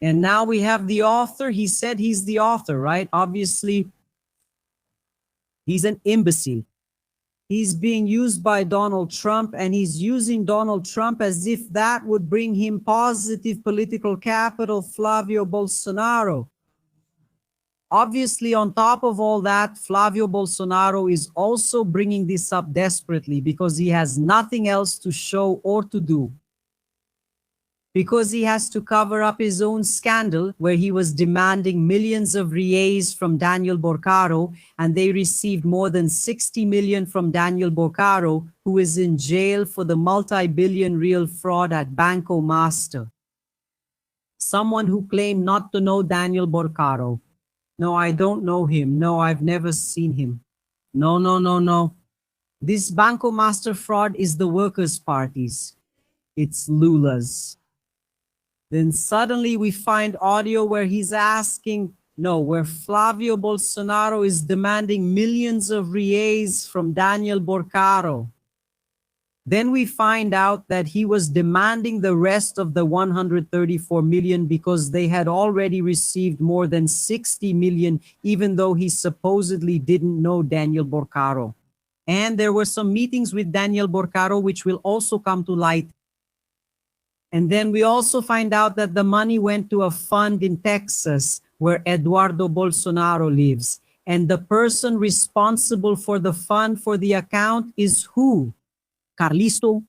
And now we have the author. He said he's the author, right? Obviously, he's an imbecile. He's being used by Donald Trump, and he's using Donald Trump as if that would bring him positive political capital, Flavio Bolsonaro. Obviously, on top of all that, Flavio Bolsonaro is also bringing this up desperately because he has nothing else to show or to do. Because he has to cover up his own scandal where he was demanding millions of reais from Daniel Borcaro, and they received more than 60 million from Daniel Borcaro, who is in jail for the multi-billion real fraud at Banco Master. Someone who claimed not to know Daniel Borcaro. No, I don't know him. No, I've never seen him. No, no, no, no. This Banco Master fraud is the Workers' Party's. It's Lula's. Then suddenly we find audio where he's asking, no, where Flavio Bolsonaro is demanding millions of reais from Daniel Borcaro. Then we find out that he was demanding the rest of the 134 million because they had already received more than 60 million, even though he supposedly didn't know Daniel Borcaro. And there were some meetings with Daniel Borcaro, which will also come to light. And then we also find out that the money went to a fund in Texas where Eduardo Bolsonaro lives. And the person responsible for the fund for the account is who? Carlisto,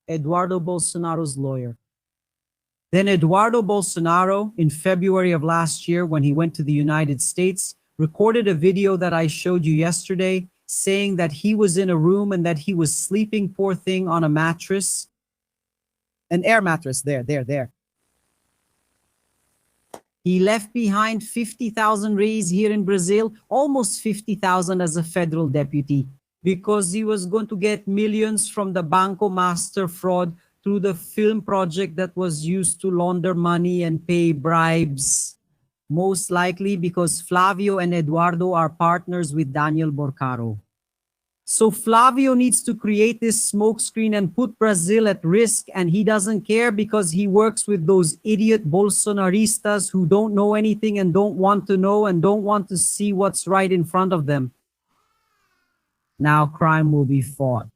Eduardo Bolsonaro's lawyer. Then Eduardo Bolsonaro, in February of last year, when he went to the United States, recorded a video that I showed you yesterday saying that he was in a room and that he was sleeping, poor thing, on a mattress. An air mattress, there. He left behind 50,000 reais here in Brazil, almost 50,000 as a federal deputy, because he was going to get millions from the Banco Master fraud through the film project that was used to launder money and pay bribes. Most likely because Flavio and Eduardo are partners with Daniel Borcaro. So Flavio needs to create this smokescreen and put Brazil at risk, and he doesn't care because he works with those idiot Bolsonaristas who don't know anything and don't want to know and don't want to see what's right in front of them. Now crime will be fought.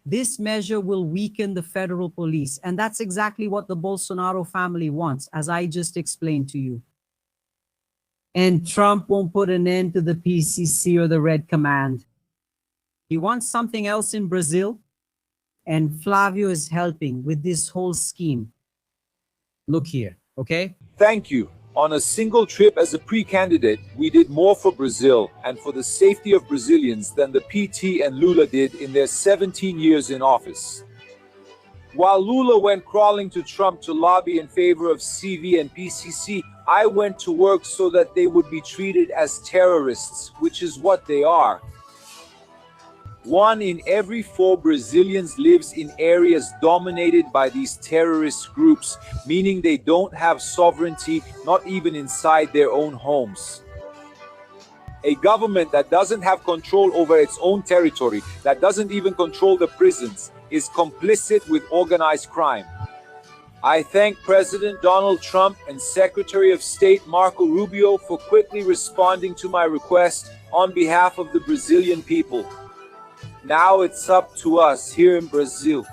This measure will weaken the federal police, and that's exactly what the Bolsonaro family wants, as I just explained to you. And Trump won't put an end to the PCC or the Red Command. He wants something else in Brazil, and Flávio is helping with this whole scheme. Look here, okay? Thank you. On a single trip as a pre-candidate, we did more for Brazil and for the safety of Brazilians than the PT and Lula did in their 17 years in office. While Lula went crawling to Trump to lobby in favor of CV and PCC, I went to work so that they would be treated as terrorists, which is what they are. 1 in every 4 Brazilians lives in areas dominated by these terrorist groups, meaning they don't have sovereignty, not even inside their own homes. A government that doesn't have control over its own territory, that doesn't even control the prisons, is complicit with organized crime. I thank President Donald Trump and Secretary of State Marco Rubio for quickly responding to my request on behalf of the Brazilian people. Now it's up to us here in Brazil.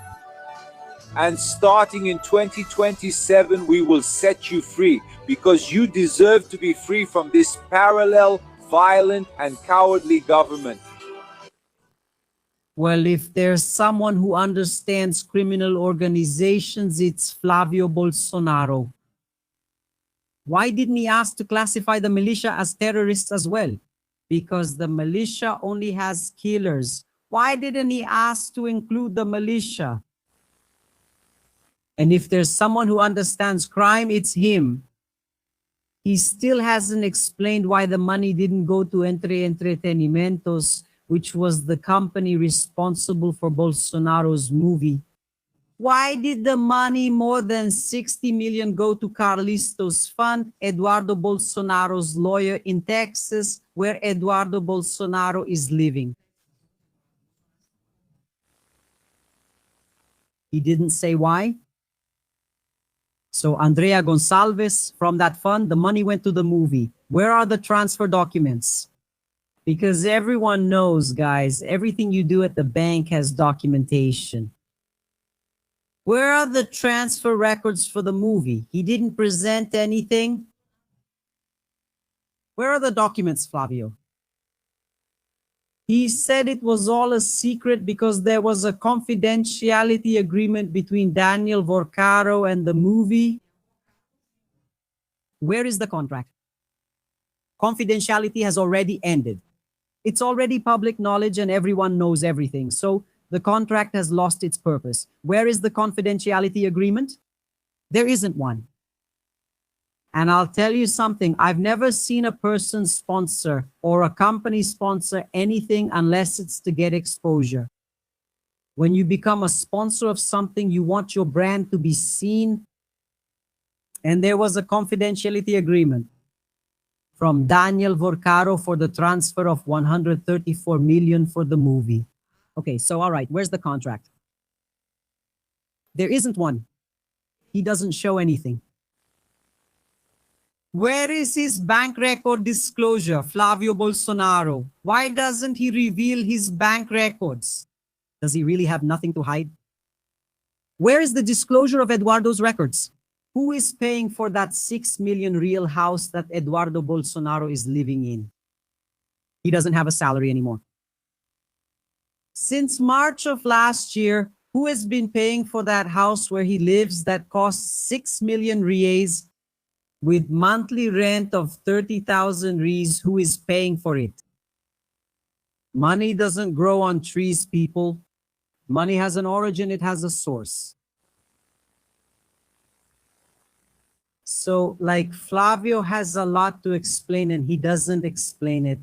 And starting in 2027, we will set you free, because you deserve to be free from this parallel, violent, and cowardly government. Well, if there's someone who understands criminal organizations, it's Flavio Bolsonaro. Why didn't he ask to classify the militia as terrorists as well? Because the militia only has killers. Why didn't he ask to include the militia? And if there's someone who understands crime, it's him. He still hasn't explained why the money didn't go to Entre Entretenimentos, which was the company responsible for Bolsonaro's movie. Why did the money, more than 60 million, go to Carlisto's fund, Eduardo Bolsonaro's lawyer in Texas, where Eduardo Bolsonaro is living? He didn't say why. So Andrea Gonçalves, from that fund, the money went to the movie. Where are the transfer documents? Because everyone knows, guys, everything you do at the bank has documentation. Where are the transfer records for the movie? He didn't present anything. Where are the documents, Flavio? He said it was all a secret because there was a confidentiality agreement between Daniel Vorcaro and the movie. Where is the contract? Confidentiality has already ended. It's already public knowledge and everyone knows everything. So the contract has lost its purpose. Where is the confidentiality agreement? There isn't one. And I'll tell you something, I've never seen a person sponsor or a company sponsor anything unless it's to get exposure. When you become a sponsor of something, you want your brand to be seen. And there was a confidentiality agreement from Daniel Vorcaro for the transfer of 134 million for the movie. Okay, so all right, where's the contract? There isn't one. He doesn't show anything. Where is his bank record disclosure, Flavio Bolsonaro? Why doesn't he reveal his bank records? Does he really have nothing to hide? Where is the disclosure of Eduardo's records? Who is paying for that 6 million real house that Eduardo Bolsonaro is living in? He doesn't have a salary anymore. Since March of last year, who has been paying for that house where he lives that costs 6 million reais with monthly rent of 30,000 reais? Who is paying for it? Money doesn't grow on trees, people. Money has an origin, it has a source. So, like, Flavio has a lot to explain and he doesn't explain it.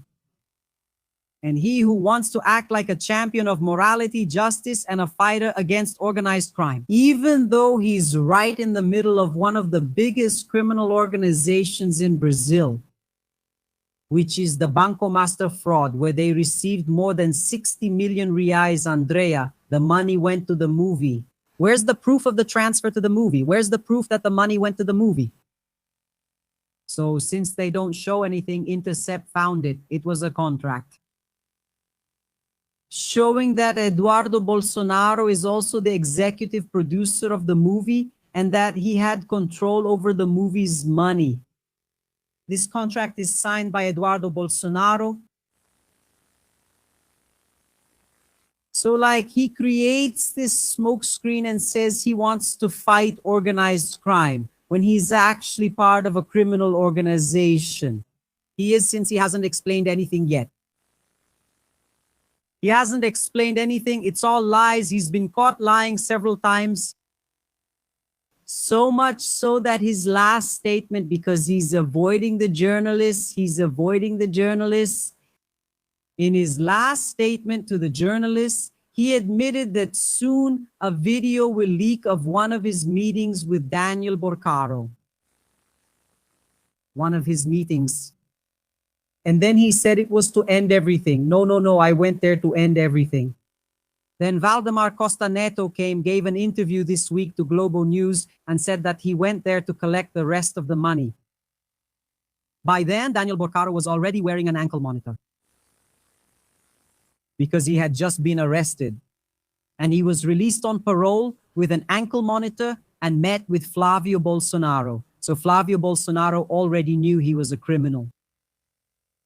And he who wants to act like a champion of morality, justice, and a fighter against organized crime, even though he's right in the middle of one of the biggest criminal organizations in Brazil, which is the Banco Master fraud, where they received more than 60 million reais, Andrea. The money went to the movie. Where's the proof of the transfer to the movie? Where's the proof that the money went to the movie? So since they don't show anything, Intercept found it. It was a contract showing that Eduardo Bolsonaro is also the executive producer of the movie and that he had control over the movie's money. This contract is signed by Eduardo Bolsonaro. So, like, he creates this smokescreen and says he wants to fight organized crime when he's actually part of a criminal organization. He is, since he hasn't explained anything yet. He hasn't explained anything. It's all lies. He's been caught lying several times. So much so that his last statement, because he's avoiding the journalists, in his last statement to the journalists, he admitted that soon a video will leak of one of his meetings with Daniel Vorcaro. One of his meetings. And then he said it was to end everything. No, I went there to end everything. Then Valdemar Costa Neto gave an interview this week to Globo News and said that he went there to collect the rest of the money. By then, Daniel Vorcaro was already wearing an ankle monitor because he had just been arrested. And he was released on parole with an ankle monitor and met with Flavio Bolsonaro. So Flavio Bolsonaro already knew he was a criminal.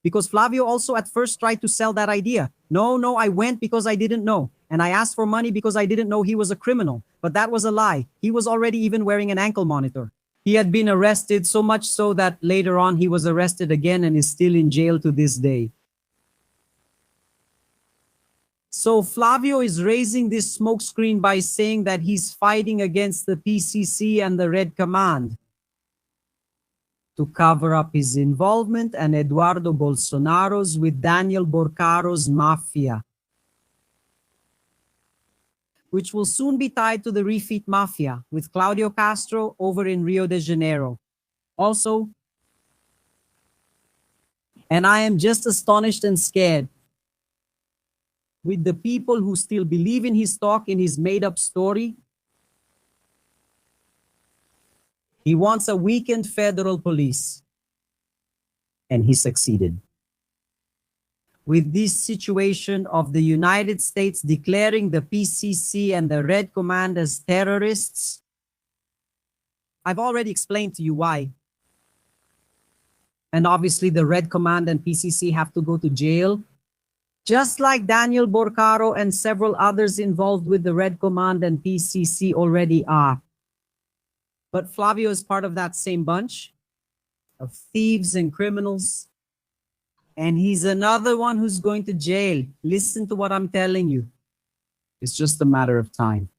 Because Flavio also at first tried to sell that idea. No, I went because I didn't know. And I asked for money because I didn't know he was a criminal. But that was a lie. He was already even wearing an ankle monitor. He had been arrested, so much so that later on he was arrested again and is still in jail to this day. So Flavio is raising this smokescreen by saying that he's fighting against the PCC and the Red Command to cover up his involvement and Eduardo Bolsonaro's with Daniel Vorcaro's mafia, which will soon be tied to the refit mafia with Claudio Castro over in Rio de Janeiro. Also, and I am just astonished and scared with the people who still believe in his talk, in his made-up story. He wants a weakened federal police. And he succeeded. With this situation of the United States declaring the PCC and the Red Command as terrorists, I've already explained to you why. And obviously the Red Command and PCC have to go to jail, just like Daniel Borcaro and several others involved with the Red Command and PCC already are. But Flavio is part of that same bunch of thieves and criminals. And he's another one who's going to jail. Listen to what I'm telling you. It's just a matter of time.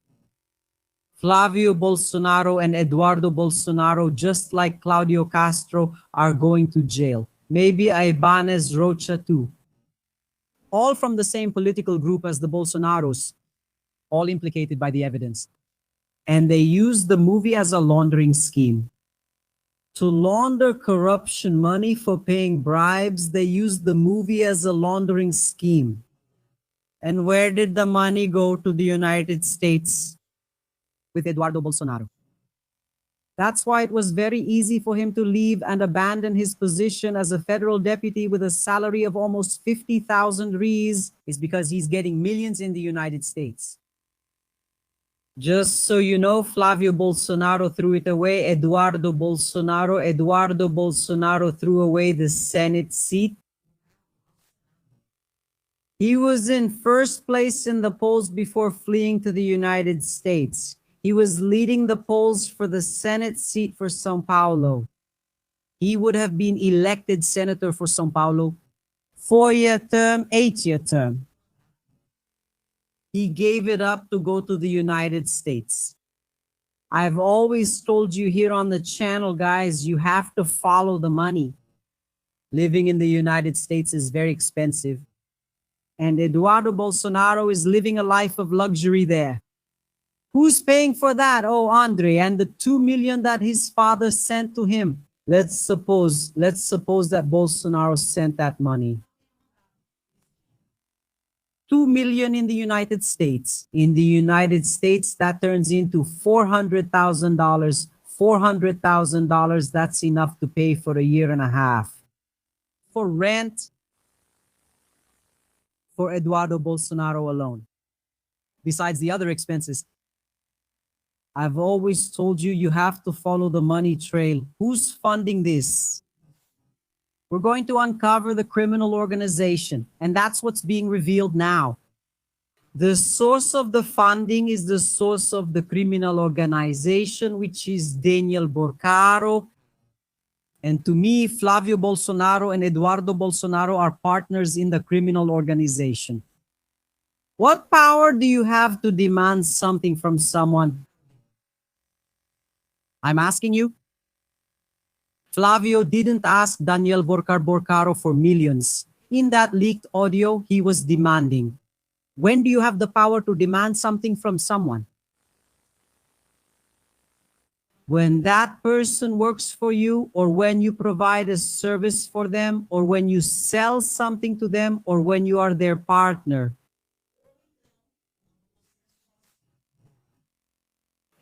Flavio Bolsonaro and Eduardo Bolsonaro, just like Claudio Castro, are going to jail. Maybe Ibanez Rocha too. All from the same political group as the Bolsonaros, all implicated by the evidence. And they used the movie as a laundering scheme. To launder corruption money for paying bribes, they used the movie as a laundering scheme. And where did the money go? To the United States with Eduardo Bolsonaro. That's why it was very easy for him to leave and abandon his position as a federal deputy with a salary of almost 50,000 reais, is because he's getting millions in the United States. Just so you know, Flavio Bolsonaro threw it away. Eduardo Bolsonaro threw away the Senate seat. He was in first place in the polls before fleeing to the United States. He was leading the polls for the Senate seat for São Paulo. He would have been elected senator for São Paulo, 4-year term, 8-year term. He gave it up to go to the United States. I've always told you here on the channel, guys, you have to follow the money. Living in the United States is very expensive. And Eduardo Bolsonaro is living a life of luxury there. Who's paying for that? Oh, Andre, and the 2 million that his father sent to him. Let's suppose that Bolsonaro sent that money. 2 million in the United States. In the United States, that turns into $400,000. $400,000, that's enough to pay for a year and a half. For rent, for Eduardo Bolsonaro alone. Besides the other expenses. I've always told you, you have to follow the money trail. Who's funding this? We're going to uncover the criminal organization, and that's what's being revealed now. The source of the funding is the source of the criminal organization, which is Daniel Borcaro. And to me, Flavio Bolsonaro and Eduardo Bolsonaro are partners in the criminal organization. What power do you have to demand something from someone? I'm asking you. Flavio didn't ask Daniel Borcaro for millions. In that leaked audio, he was demanding. When do you have the power to demand something from someone? When that person works for you, or when you provide a service for them, or when you sell something to them, or when you are their partner.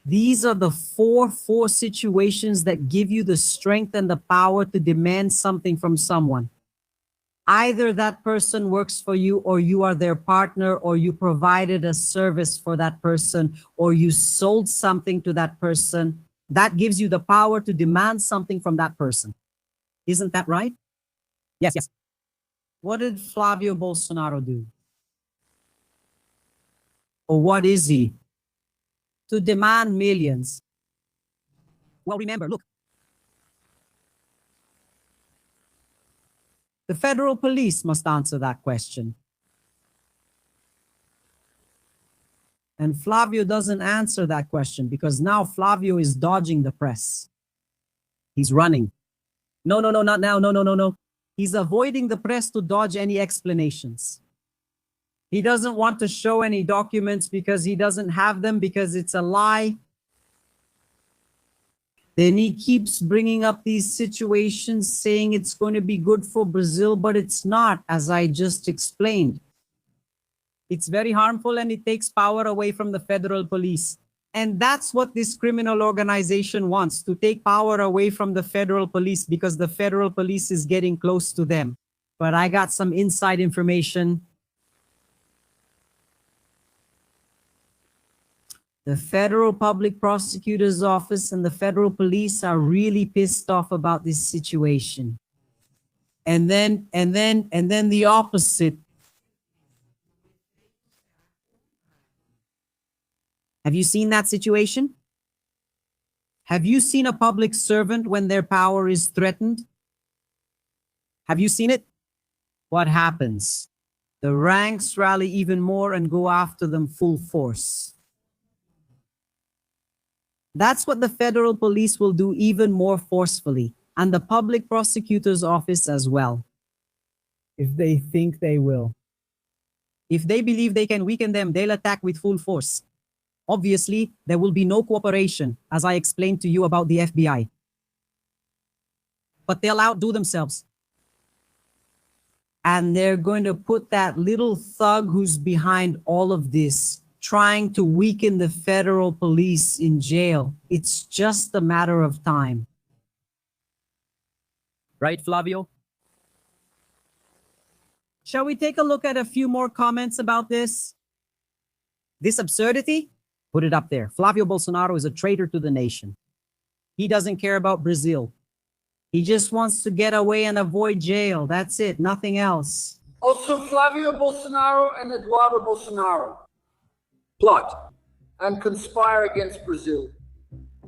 These are the four situations that give you the strength and the power to demand something from someone. Either that person works for you, or you are their partner, or you provided a service for that person, or you sold something to that person. That gives you the power to demand something from that person. Isn't that right? Yes, yes. What did Flavio Bolsonaro do? Or what is he? To demand millions. Well, remember, look. The federal police must answer that question. And Flavio doesn't answer that question because now Flavio is dodging the press. He's running. No, not now. No. He's avoiding the press to dodge any explanations. He doesn't want to show any documents because he doesn't have them, because it's a lie. Then he keeps bringing up these situations saying it's going to be good for Brazil, but it's not, as I just explained. It's very harmful and it takes power away from the federal police. And that's what this criminal organization wants, to take power away from the federal police because the federal police is getting close to them. But I got some inside information. The Federal Public Prosecutor's Office and the federal police are really pissed off about this situation. And then the opposite. Have you seen that situation? Have you seen a public servant when their power is threatened? Have you seen it? What happens? The ranks rally even more and go after them full force. That's what the federal police will do even more forcefully, and the public prosecutor's office as well. If they think they will. If they believe they can weaken them, they'll attack with full force. Obviously, there will be no cooperation, as I explained to you about the FBI. But they'll outdo themselves. And they're going to put that little thug who's behind all of this, trying to weaken the federal police, in jail. It's just a matter of time. Right, Flavio? Shall we take a look at a few more comments about this? This absurdity? Put it up there. Flavio Bolsonaro is a traitor to the nation. He doesn't care about Brazil. He just wants to get away and avoid jail. That's it, nothing else. Also, Flavio Bolsonaro and Eduardo Bolsonaro plot and conspire against Brazil.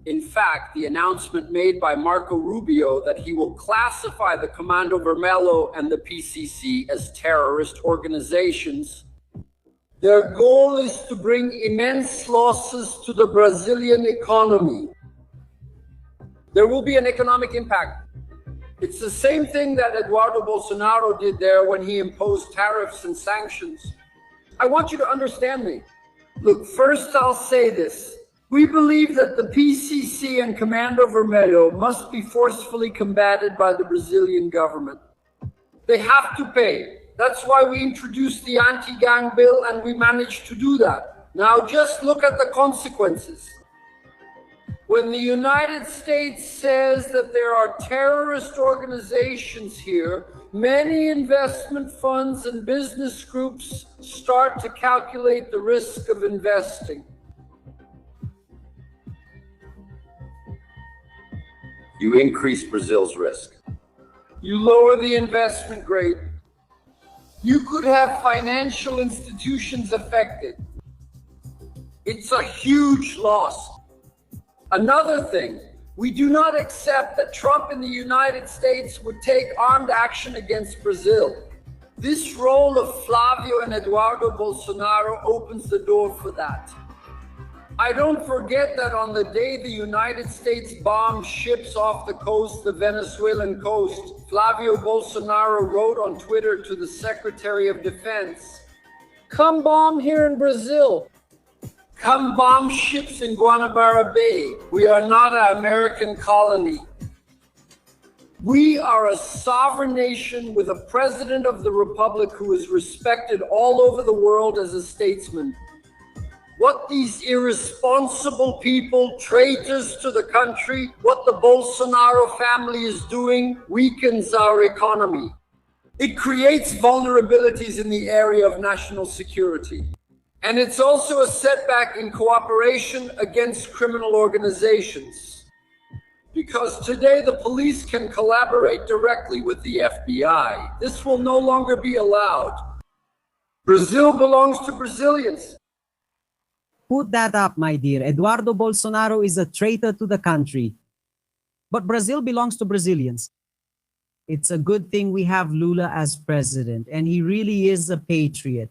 In fact, the announcement made by Marco Rubio that he will classify the Comando Vermelho and the PCC as terrorist organizations, their goal is to bring immense losses to the Brazilian economy. There will be an economic impact. It's the same thing that Eduardo Bolsonaro did there when he imposed tariffs and sanctions. I want you to understand me. Look, first I'll say this. We believe that the PCC and Comando Vermelho must be forcefully combated by the Brazilian government. They have to pay. That's why we introduced the anti-gang bill, and we managed to do that. Now just look at the consequences. When the United States says that there are terrorist organizations here, many investment funds and business groups start to calculate the risk of investing. You increase Brazil's risk. You lower the investment grade. You could have financial institutions affected. It's a huge loss. Another thing, we do not accept that Trump in the United States would take armed action against Brazil. This role of Flavio and Eduardo Bolsonaro opens the door for that. I don't forget that on the day the United States bombed ships off the coast, the Venezuelan coast, Flavio Bolsonaro wrote on Twitter to the Secretary of Defense, "Come bomb here in Brazil. Come bomb ships in Guanabara Bay. We are not an American colony. We are a sovereign nation with a president of the republic who is respected all over the world as a statesman. What these irresponsible people, traitors to the country, what the Bolsonaro family is doing weakens our economy. It creates vulnerabilities in the area of national security. And it's also a setback in cooperation against criminal organizations. Because today the police can collaborate directly with the FBI. This will no longer be allowed. Brazil belongs to Brazilians. Put that up, my dear. Eduardo Bolsonaro is a traitor to the country. But Brazil belongs to Brazilians. It's a good thing we have Lula as president, and he really is a patriot.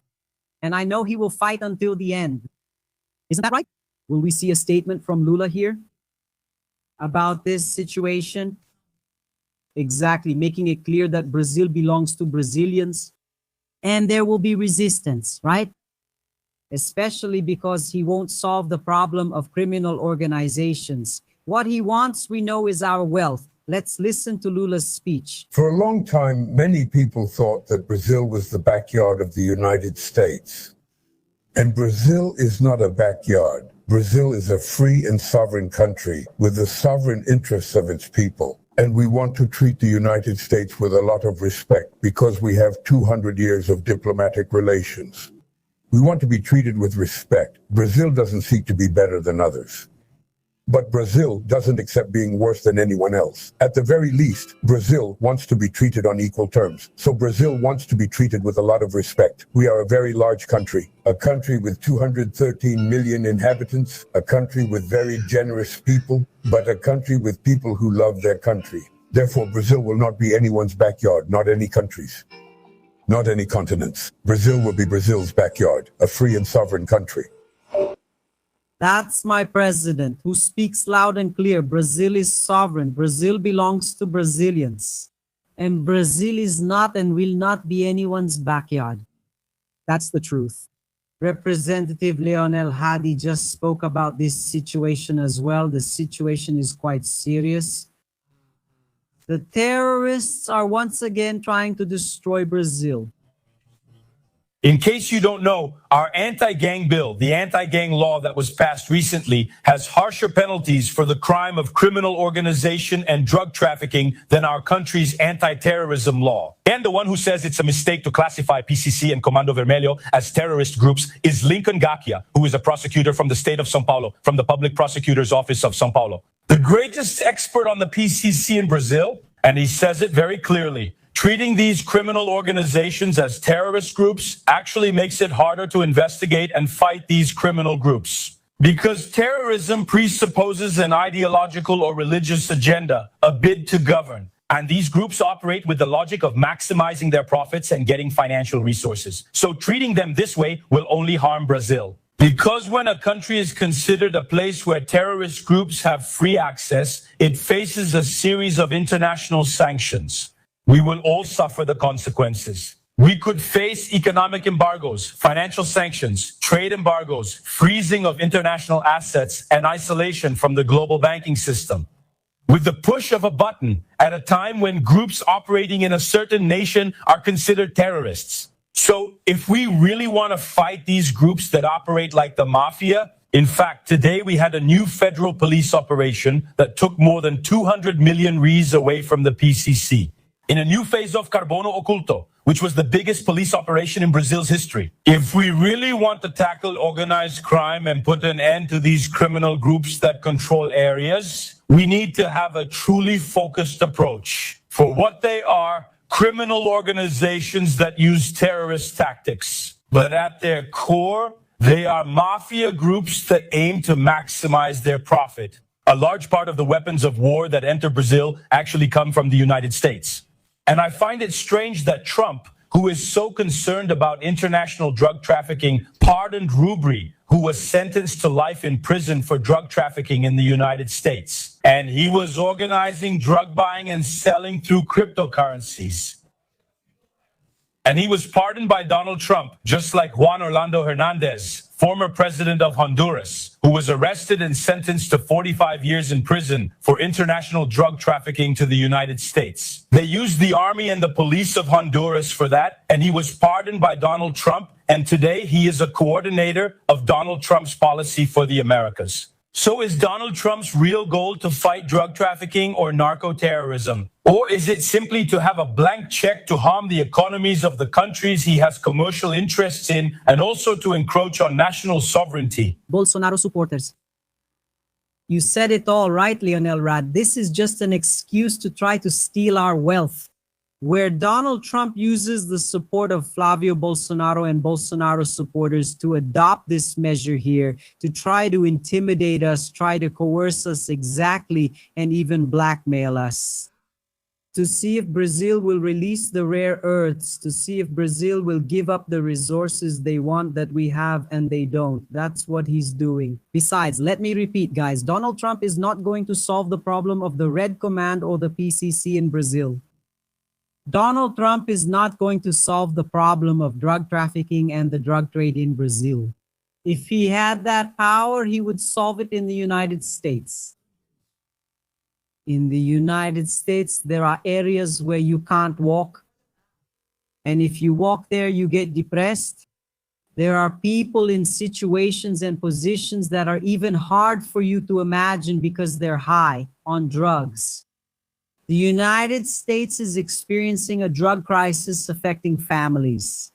And I know he will fight until the end. Isn't that right? Will we see a statement from Lula here about this situation? Exactly, making it clear that Brazil belongs to Brazilians. And there will be resistance, right? Especially because he won't solve the problem of criminal organizations. What he wants, we know, is our wealth. Let's listen to Lula's speech. For a long time, many people thought that Brazil was the backyard of the United States. And Brazil is not a backyard. Brazil is a free and sovereign country with the sovereign interests of its people. And we want to treat the United States with a lot of respect because we have 200 years of diplomatic relations. We want to be treated with respect. Brazil doesn't seek to be better than others. But Brazil doesn't accept being worse than anyone else. At the very least, Brazil wants to be treated on equal terms. So Brazil wants to be treated with a lot of respect. We are a very large country, a country with 213 million inhabitants, a country with very generous people, but a country with people who love their country. Therefore, Brazil will not be anyone's backyard, not any country's, not any continent's. Brazil will be Brazil's backyard, a free and sovereign country. That's my president who speaks loud and clear. Brazil is sovereign. Brazil belongs to Brazilians. And Brazil is not and will not be anyone's backyard. That's the truth. Representative Leonel Hadi just spoke about this situation as well. The situation is quite serious. The terrorists are once again trying to destroy Brazil. In case you don't know, our anti-gang bill, the anti-gang law that was passed recently, has harsher penalties for the crime of criminal organization and drug trafficking than our country's anti-terrorism law. And the one who says it's a mistake to classify PCC and Comando Vermelho as terrorist groups is Lincoln Gakia, who is a prosecutor from the state of São Paulo, from the Public Prosecutor's Office of São Paulo. The greatest expert on the PCC in Brazil, and he says it very clearly, treating these criminal organizations as terrorist groups actually makes it harder to investigate and fight these criminal groups. Because terrorism presupposes an ideological or religious agenda, a bid to govern. And these groups operate with the logic of maximizing their profits and getting financial resources. So treating them this way will only harm Brazil. Because when a country is considered a place where terrorist groups have free access, it faces a series of international sanctions. We will all suffer the consequences. We could face economic embargoes, financial sanctions, trade embargoes, freezing of international assets, and isolation from the global banking system. With the push of a button at a time when groups operating in a certain nation are considered terrorists. So if we really want to fight these groups that operate like the mafia, in fact, today we had a new federal police operation that took more than 200 million reais away from the PCC. In a new phase of Carbono Oculto, which was the biggest police operation in Brazil's history. If we really want to tackle organized crime and put an end to these criminal groups that control areas, we need to have a truly focused approach. For what they are, criminal organizations that use terrorist tactics. But at their core, they are mafia groups that aim to maximize their profit. A large part of the weapons of war that enter Brazil actually come from the United States. And I find it strange that Trump, who is so concerned about international drug trafficking, pardoned Rubri, who was sentenced to life in prison for drug trafficking in the United States. And he was organizing drug buying and selling through cryptocurrencies. And he was pardoned by Donald Trump, just like Juan Orlando Hernandez, former president of Honduras, who was arrested and sentenced to 45 years in prison for international drug trafficking to the United States. They used the army and the police of Honduras for that, and he was pardoned by Donald Trump, and today he is a coordinator of Donald Trump's policy for the Americas. So is Donald Trump's real goal to fight drug trafficking or narco-terrorism? Or is it simply to have a blank check to harm the economies of the countries he has commercial interests in and also to encroach on national sovereignty? Bolsonaro supporters. You said it all right, Leonel Rad. This is just an excuse to try to steal our wealth. Where Donald Trump uses the support of Flavio Bolsonaro and Bolsonaro supporters to adopt this measure here, to try to intimidate us, try to coerce us exactly, and even blackmail us. To see if Brazil will release the rare earths, to see if Brazil will give up the resources they want that we have and they don't. That's what he's doing. Besides, let me repeat, guys, Donald Trump is not going to solve the problem of the Red Command or the PCC in Brazil. Donald Trump is not going to solve the problem of drug trafficking and the drug trade in Brazil. If he had that power, he would solve it in the United States. In the United States, there are areas where you can't walk. And if you walk there, you get depressed. There are people in situations and positions that are even hard for you to imagine because they're high on drugs. The United States is experiencing a drug crisis affecting families.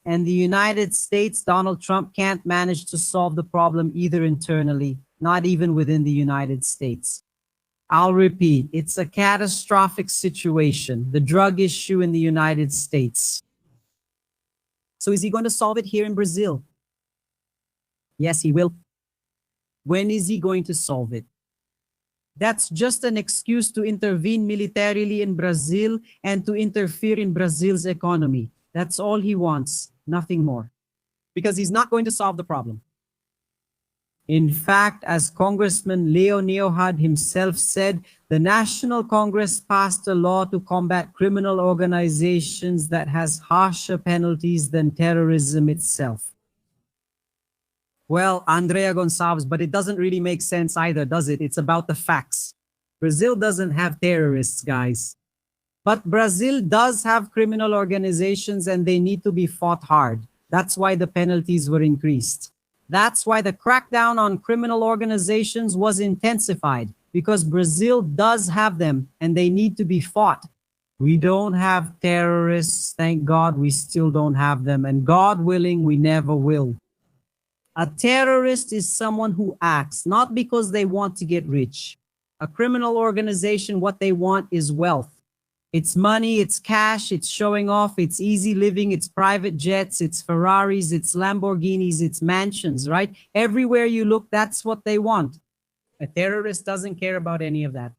And the United States, Donald Trump can't manage to solve the problem either internally, not even within the United States. I'll repeat, it's a catastrophic situation, the drug issue in the United States. So is he going to solve it here in Brazil? Yes, he will. When is he going to solve it? That's just an excuse to intervene militarily in Brazil and to interfere in Brazil's economy. That's all he wants, nothing more. Because he's not going to solve the problem. In fact, as Congressman Leo Neohad himself said, the National Congress passed a law to combat criminal organizations that has harsher penalties than terrorism itself. Well, Andrea Gonçalves, but it doesn't really make sense either, does it? It's about the facts. Brazil doesn't have terrorists, guys. But Brazil does have criminal organizations and they need to be fought hard. That's why the penalties were increased. That's why the crackdown on criminal organizations was intensified, because Brazil does have them and they need to be fought. We don't have terrorists, thank God we still don't have them, and God willing, we never will. A terrorist is someone who acts not because they want to get rich. A criminal organization, what they want is wealth. It's money, it's cash, it's showing off, it's easy living, it's private jets, it's Ferraris, it's Lamborghinis, it's mansions, right? Everywhere you look, that's what they want. A terrorist doesn't care about any of that.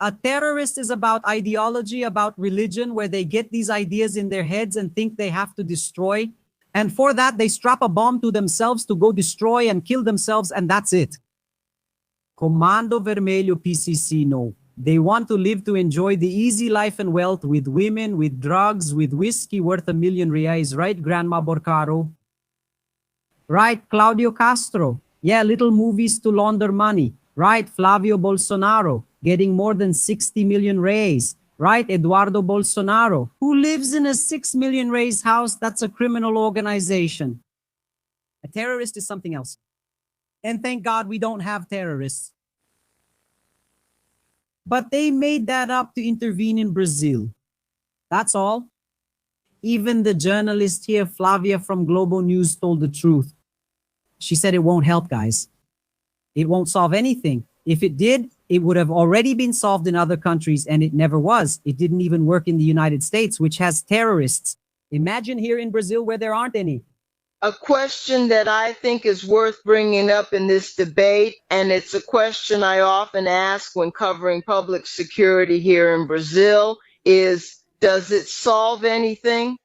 A terrorist is about ideology, about religion, where they get these ideas in their heads and think they have to destroy. And for that, they strap a bomb to themselves to go destroy and kill themselves, and that's it. Comando Vermelho PCC, no. They want to live to enjoy the easy life and wealth with women, with drugs, with whiskey worth $1 million, right, Grandma Borcaro? Right, Claudio Castro. Yeah, little movies to launder money. Right, Flavio Bolsonaro, getting more than 60 million reais. Right, Eduardo Bolsonaro, who lives in a 6 million reais house. That's a criminal organization. A terrorist is something else. And thank God we don't have terrorists. But they made that up to intervene in Brazil. That's all. Even the journalist here, Flavia from Global News, told the truth. She said it won't help, guys. It won't solve anything. If it did, it would have already been solved in other countries, and it never was. It didn't even work in the United States, which has terrorists. Imagine here in Brazil where there aren't any. A question that I think is worth bringing up in this debate, and it's a question I often ask when covering public security here in Brazil, is, does it solve anything?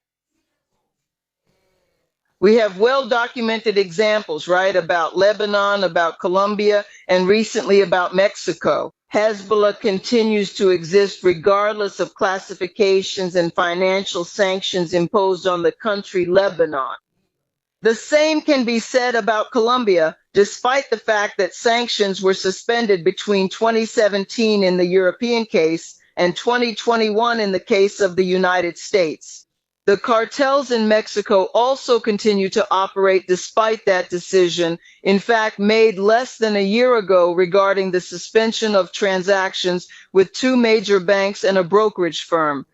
We have well-documented examples, right, about Lebanon, about Colombia, and recently about Mexico. Hezbollah continues to exist regardless of classifications and financial sanctions imposed on the country Lebanon. The same can be said about Colombia, despite the fact that sanctions were suspended between 2017 in the European case and 2021 in the case of the United States. The cartels in Mexico also continue to operate despite that decision, in fact, made less than a year ago regarding the suspension of transactions with 2 major banks and a brokerage firm.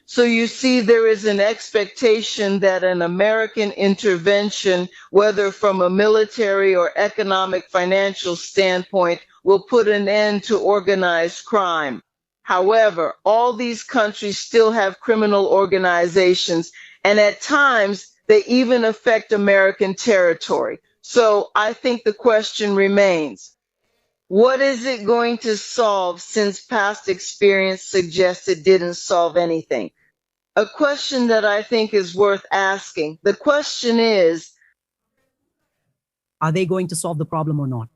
So you see, there is an expectation that an American intervention, whether from a military or economic financial standpoint, will put an end to organized crime. However, all these countries still have criminal organizations, and at times they even affect American territory. So I think the question remains, what is it going to solve, since past experience suggests it didn't solve anything? A question that I think is worth asking. The question is, Are they going to solve the problem or not?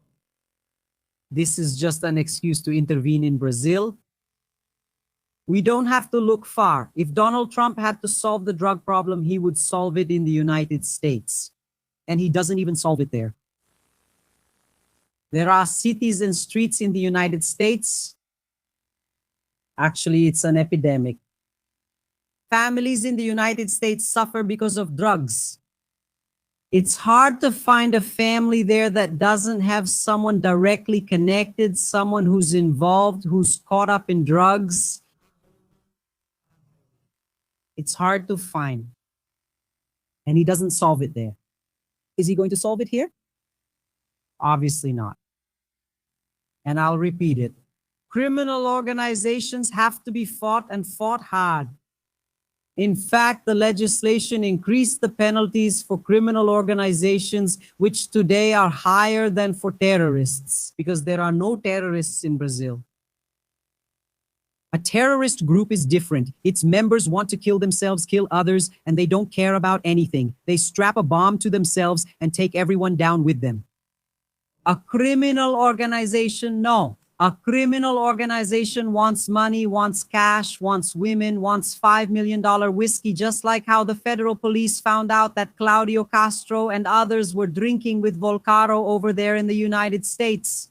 This is just an excuse to intervene in Brazil. We don't have to look far. If Donald Trump had to solve the drug problem, he would solve it in the United States. And he doesn't even solve it there. There are cities and streets in the United States. Actually, it's an epidemic. Families in the United States suffer because of drugs. It's hard to find a family there that doesn't have someone directly connected, someone who's involved, who's caught up in drugs. It's hard to find. And he doesn't solve it there. Is he going to solve it here? Obviously not. And I'll repeat it. Criminal organizations have to be fought and fought hard. In fact, the legislation increased the penalties for criminal organizations, which today are higher than for terrorists, because there are no terrorists in Brazil. A terrorist group is different. Its members want to kill themselves, kill others, and they don't care about anything. They strap a bomb to themselves and take everyone down with them. A criminal organization, no. A criminal organization wants money, wants cash, wants women, wants $5 million whiskey, just like how the federal police found out that Claudio Castro and others were drinking with Volcaro over there in the United States.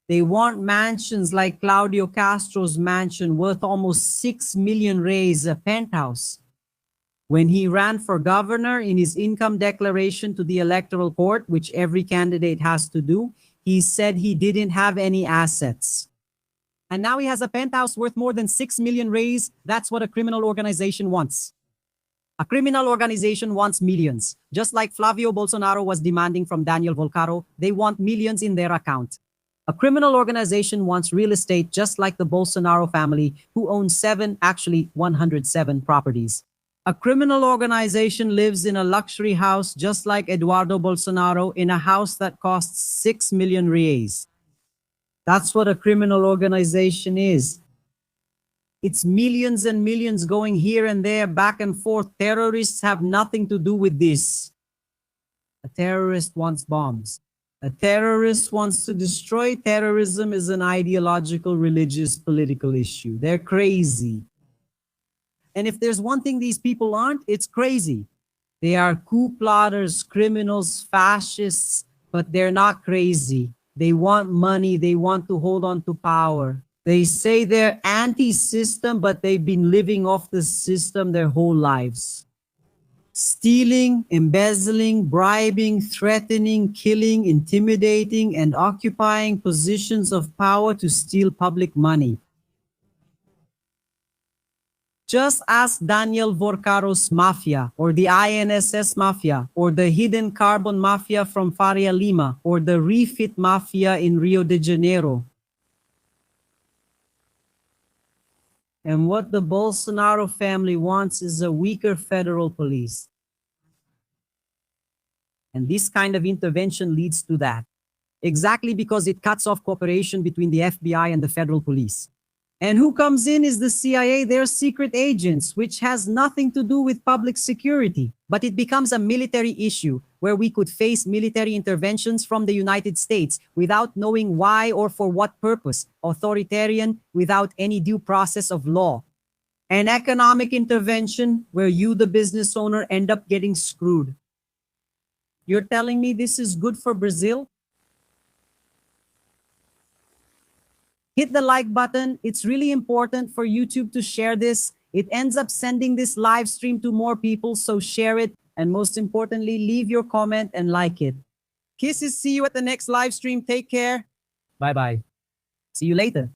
They want mansions like Claudio Castro's mansion worth almost 6 million reais, a penthouse. When he ran for governor, in his income declaration to the electoral court, which every candidate has to do, he said he didn't have any assets. And now he has a penthouse worth more than 6 million reais. That's what a criminal organization wants. A criminal organization wants millions. Just like Flavio Bolsonaro was demanding from Daniel Volcaro, they want millions in their account. A criminal organization wants real estate just like the Bolsonaro family, who owns 107 properties. A criminal organization lives in a luxury house just like Eduardo Bolsonaro in a house that costs 6 million reais. That's what a criminal organization is. It's millions and millions going here and there, back and forth. Terrorists have nothing to do with this. A terrorist wants bombs. A terrorist wants to destroy. Terrorism is an ideological, religious, political issue. They're crazy. And if there's one thing these people aren't, it's crazy. They are coup plotters, criminals, fascists, but they're not crazy. They want money. They want to hold on to power. They say they're anti-system, but they've been living off the system their whole lives. Stealing, embezzling, bribing, threatening, killing, intimidating, and occupying positions of power to steal public money. Just ask Daniel Volcaro's mafia, or the INSS mafia, or the hidden carbon mafia from Faria Lima, or the refit mafia in Rio de Janeiro. And what the Bolsonaro family wants is a weaker federal police. And this kind of intervention leads to that. Exactly because it cuts off cooperation between the FBI and the federal police. And who comes in is the CIA, their secret agents, which has nothing to do with public security. But it becomes a military issue where we could face military interventions from the United States without knowing why or for what purpose, authoritarian, without any due process of law. An economic intervention where you, the business owner, end up getting screwed. You're telling me this is good for Brazil? Hit the like button. It's really important for YouTube to share this. It ends up sending this live stream to more people, so share it. And most importantly, leave your comment and like it. Kisses, see you at the next live stream. Take care. Bye-bye. See you later.